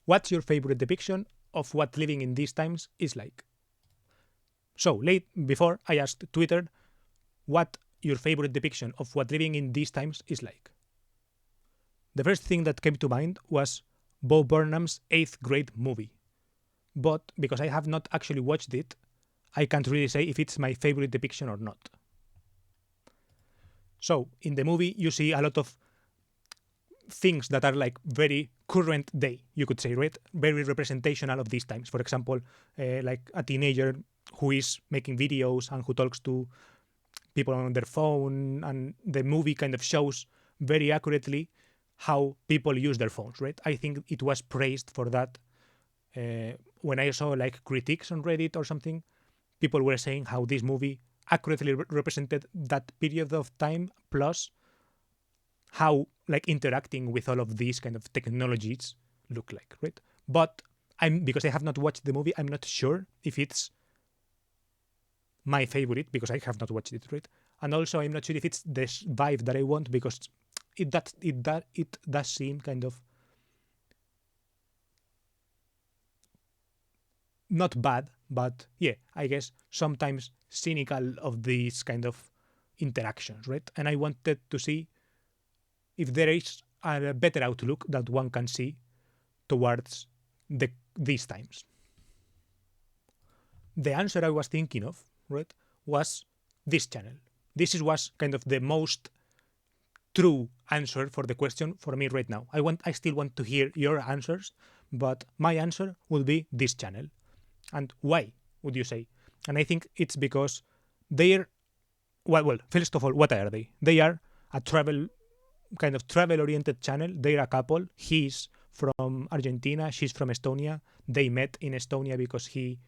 What's your favorite depiction of what living in these times is like? So before I asked Twitter what your favorite depiction of what living in these times is like. The first thing that came to mind was Bo Burnham's 8th grade movie. But because I have not actually watched it, I can't really say if it's my favorite depiction or not. So in the movie, you see a lot of things that are like very current day, you could say, right? Very representational of these times. For example, like a teenager who is making videos and who talks to people on their phone, and the movie kind of shows very accurately how people use their phones, right? I think it was praised for that. When I saw like critiques on Reddit or something, people were saying how this movie accurately represented that period of time, plus how like interacting with all of these kind of technologies look like, right? But because I have not watched the movie, I'm not sure if it's my favorite because I have not watched it, right? And also I'm not sure if it's the vibe that I want because it does seem kind of not bad, but yeah, I guess sometimes cynical of these kind of interactions, right? And I wanted to see if there is a better outlook that one can see towards these times. The answer I was thinking of, right, was this channel. This was kind of the most true answer for the question for me right now. I still want to hear your answers, but my answer will be this channel. And why would you say? And I think it's because they're well, first of all, what are they? They are a travel oriented channel. They're a couple. He's from Argentina, she's from Estonia. They met in Estonia because he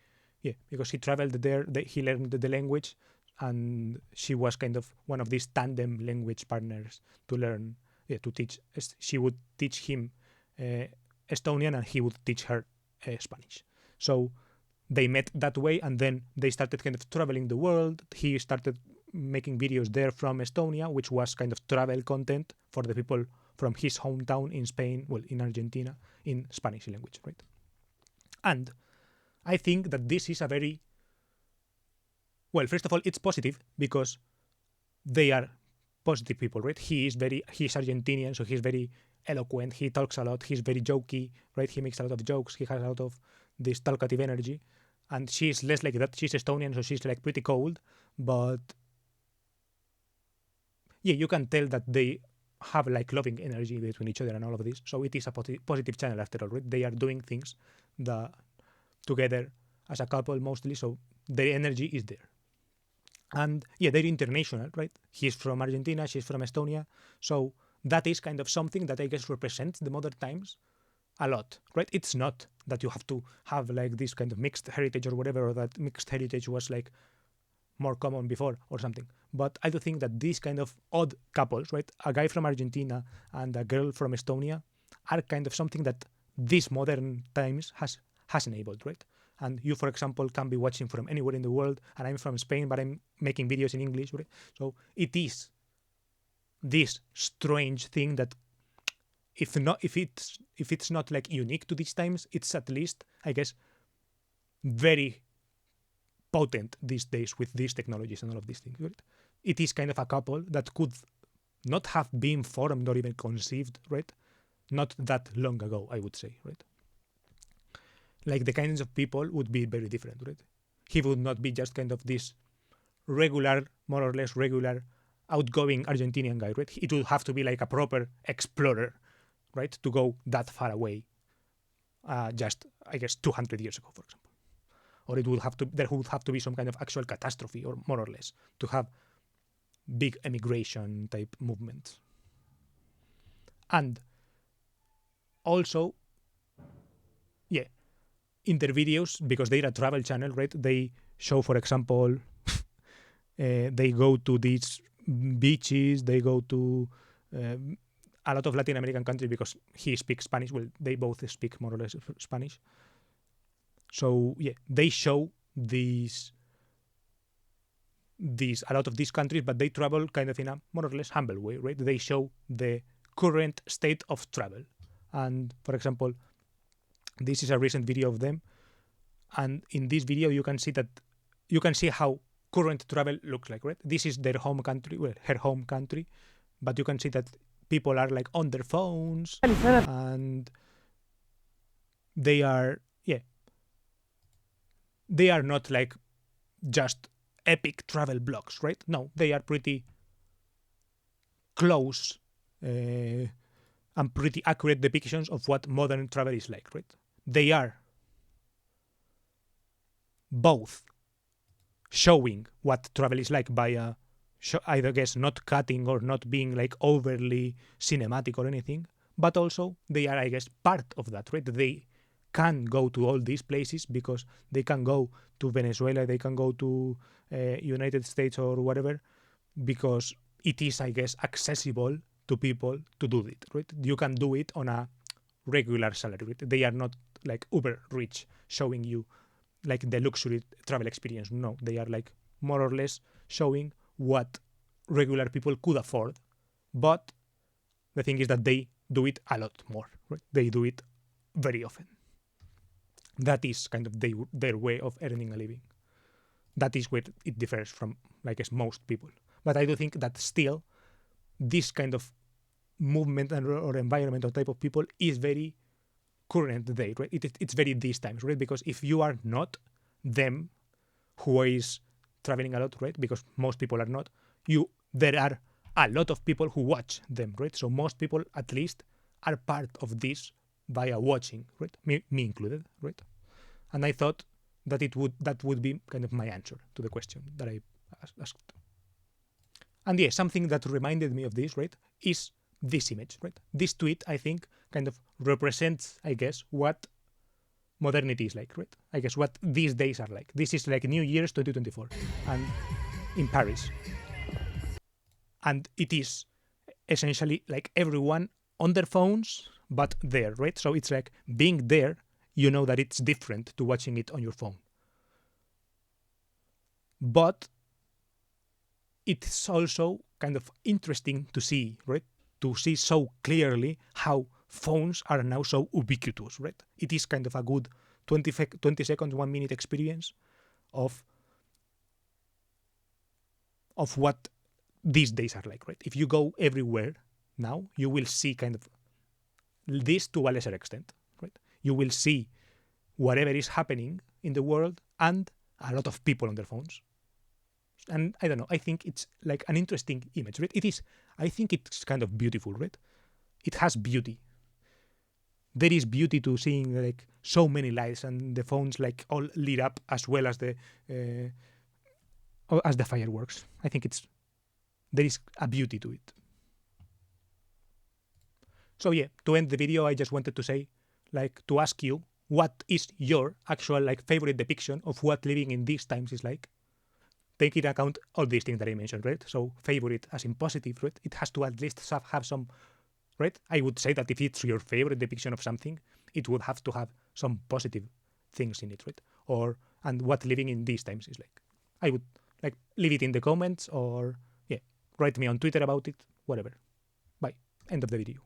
traveled there. He learned the language, and she was kind of one of these tandem language partners to learn, to teach. She would teach him Estonian, and he would teach her Spanish. So they met that way, and then they started kind of traveling the world. He started making videos there from Estonia, which was kind of travel content for the people from his hometown in Spain, well, in Argentina, in Spanish language, right? And I think that this is a very, well, first of all, it's positive because they are positive people, right? He's Argentinian, so he's very eloquent. He talks a lot. He's very jokey, right? He makes a lot of jokes. He has a lot of this talkative energy. And she's less like that. She's Estonian, so she's like pretty cold. But yeah, you can tell that they have like loving energy between each other and all of this. So it is a positive channel after all, right? They are doing things together as a couple mostly, so their energy is there. And yeah, they're international, right? He's from Argentina, she's from Estonia. So that is kind of something that I guess represents the modern times a lot, right? It's not that you have to have like this kind of mixed heritage or whatever, or that mixed heritage was like more common before or something. But I do think that these kind of odd couples, right? A guy from Argentina and a girl from Estonia are kind of something that these modern times has enabled, right? And you, for example, can be watching from anywhere in the world, and I'm from Spain, but I'm making videos in English, right? So it is this strange thing that if it's not like unique to these times, it's at least, I guess, very potent these days with these technologies and all of these things, right? It is kind of a couple that could not have been formed or even conceived, right? Not that long ago, I would say, right? Like the kinds of people would be very different, right? He would not be just kind of this regular, more or less regular, outgoing Argentinian guy, right? It would have to be like a proper explorer, right? To go that far away, just, I guess, 200 years ago, for example. Or there would have to be some kind of actual catastrophe, or more or less, to have big emigration type movements. And also, yeah, in their videos, because they're a travel channel, right? They show, for example, they go to these beaches, they go to a lot of Latin American countries because he speaks Spanish. Well, they both speak more or less Spanish. So yeah, they show these a lot of these countries, but they travel kind of in a more or less humble way, right? They show the current state of travel. And for example, This is a recent video of them, and in this video you can see how current travel looks like, right? This is their home country, well, her home country, but you can see that people are like on their phones, and they are not like just epic travel blogs, right? No, they are pretty close and pretty accurate depictions of what modern travel is like, right? They are both showing what travel is like by I guess not cutting or not being like overly cinematic or anything, but also they are, I guess, part of that, right? They can go to all these places because they can go to Venezuela, they can go to United States or whatever, because it is, I guess, accessible to people to do it, right? You can do it on a regular salary, right? They are not like uber rich showing you like the luxury travel experience. No, they are like more or less showing what regular people could afford. But the thing is that they do it a lot more, right? They do it very often. That is kind of their way of earning a living. That is where it differs from, I guess, most people. But I do think that still this kind of movement or environment or type of people is very current today, right? It's very these times, right? Because if you are not them who is traveling a lot, right? Because most people are not, there are a lot of people who watch them, right? So most people at least are part of this via watching, right? Me included, right? And I thought that that would be kind of my answer to the question that I asked. And yeah, something that reminded me of this, right, is this image, right? This tweet, I think, kind of represents, I guess, what modernity is like, right? I guess what these days are like. This is like New Year's 2024 and in Paris. And it is essentially like everyone on their phones, but there, right? So it's like being there, you know that it's different to watching it on your phone. But it's also kind of interesting to see, right? To see so clearly how phones are now so ubiquitous, right? It is kind of a good 20 seconds, 1 minute experience of what these days are like, right? If you go everywhere now, you will see kind of this to a lesser extent, right? You will see whatever is happening in the world and a lot of people on their phones. And I don't know, I think it's like an interesting image, right? It is, I think it's kind of beautiful, right? It has beauty. There is beauty to seeing like so many lights and the phones like all lit up as well as the fireworks. I think there is a beauty to it. So yeah, to end the video, I just wanted to say, like, to ask you, what is your actual like favorite depiction of what living in these times is like? Take into account all these things that I mentioned, right? So favorite as in positive, right? It has to at least have some, right? I would say that if it's your favorite depiction of something, it would have to have some positive things in it, right? And what living in these times is like. I would like leave it in the comments or yeah, write me on Twitter about it, whatever. Bye. End of the video.